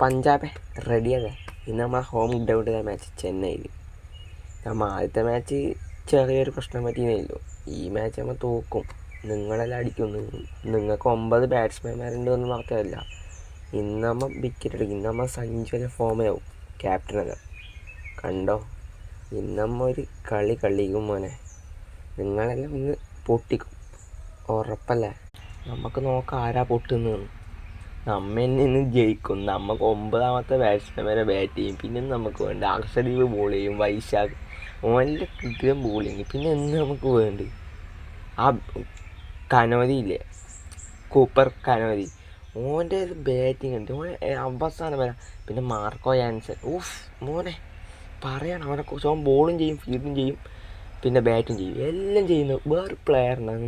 പഞ്ചാബ് റെഡിയല്ലേ. ഇന്ന് നമ്മൾ ഹോം ഗ്രൗണ്ടിലെ മാച്ച് ചെന്നൈയിൽ. നമ്മൾ ആദ്യത്തെ മാച്ച് ചെറിയൊരു പ്രശ്നം പറ്റിയെന്നല്ലോ. ഈ മാച്ച് നമ്മൾ തോക്കും, നിങ്ങളെല്ലാം അടിക്കും. നിങ്ങൾക്ക് 9 ബാറ്റ്സ്മാൻമാരുണ്ടെന്ന് മാത്രമല്ല, ഇന്ന് നമ്മൾ വിക്കറ്റ് എടുക്കും. ഇന്ന് നമ്മൾ സഞ്ജുവിൻ്റെ ഫോമിലാവും ക്യാപ്റ്റനൊക്കെ. കണ്ടോ, ഇന്ന് നമ്മൾ ഒരു കളിക്കും മോനെ. നിങ്ങളെല്ലാം ഇന്ന് പൊട്ടിക്കും, ഉറപ്പല്ലേ. നമുക്ക് നോക്കാം ആരാ പൊട്ടുന്നതെന്ന്. നമ്മ ഇന്ന് ജയിക്കും. നമുക്ക് 9ാമത്തെ ബാറ്റ്സ്മാൻ വരെ ബാറ്റ് ചെയ്യും. പിന്നെ നമുക്ക് വേണ്ട അർഷദീപ് ബോൾ ചെയ്യും, വൈശാഖ് ഓൻ്റെ കൃത്യം ബോളിങ്. പിന്നെ എന്ന് നമുക്ക് വേണ്ടി ആ കനോലി ഇല്ലേ, കൂപ്പർ കനോലി, ഓൻ്റെ ബാറ്റിംഗ് ഉണ്ട്. ഓൻ അവസാനം വരാം. പിന്നെ മാർക്കോ യാൻസൺ, മോനെ പറയണം അവനെക്കുറിച്ച്. അവൻ ബോളും ചെയ്യും, ഫീൽഡും ചെയ്യും, പിന്നെ ബാറ്റും ചെയ്യും, എല്ലാം ചെയ്യുന്നു. വേറെ പ്ലെയറിനാണ്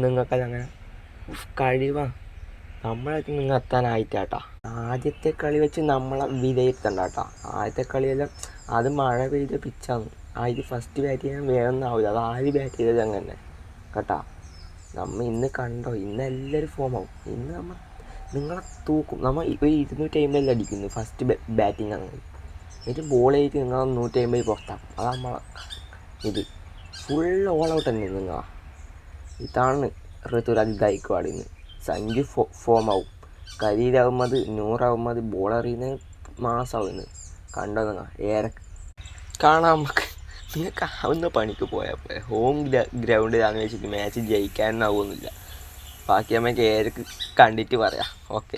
നിങ്ങൾക്കത് അങ്ങനെ കഴിവാണ്. നമ്മളൊക്കെ നിങ്ങൾ എത്താനായിട്ടാ. ആദ്യത്തെ കളി വെച്ച് നമ്മളെ വിലയിരുത്തണ്ട കേട്ടോ. ആദ്യത്തെ കളിയെല്ലാം അത് മഴ പെയ്ത പിച്ചാണ്. ആദ്യം ഫസ്റ്റ് ബാറ്റ് ചെയ്യാൻ വേറൊന്നും ആവില്ല. അത് ആദ്യം ബാറ്റ് ചെയ്തത് അങ്ങനെ കേട്ടോ. നമ്മൾ ഇന്ന് കണ്ടോ, ഇന്ന് എല്ലാവരും ഫോമാവും. ഇന്ന് നമ്മൾ നിങ്ങളെ തൂക്കും. നമ്മൾ ഇപ്പോൾ 250 അടിക്കുന്നു ഫസ്റ്റ് ബാറ്റിംഗ് അങ്ങനെ. എന്നിട്ട് ബോൾ ചെയ്തിട്ട് നിങ്ങൾ 150 പുറത്താക്കും. അത് നമ്മളെ ഇത് ഫുൾ ഓൾ ഔട്ട് തന്നെ നിങ്ങളാ. ഇതാണ് ഋതുരാജ് ഗായിക്വാഡ്. ഇന്ന് സഞ്ജു ഫോമാവും. ഖലീൽ അഹമ്മദ്, നൂർ അഹമ്മദ് ബോൾ എറിയുന്നത് മാസമാവുന്നു. കണ്ടോ നിങ്ങൾ കാണാം. നമുക്ക് നിങ്ങൾക്ക് ആവുന്ന പണിക്ക് പോയാൽ ഹോം ഗ്രൗണ്ടിലാണെന്ന് വെച്ചിട്ട് മാച്ച് ജയിക്കാനാവുന്നില്ല. ബാക്കി നമുക്ക് കണ്ടിട്ട് പറയാം. ഓക്കെ.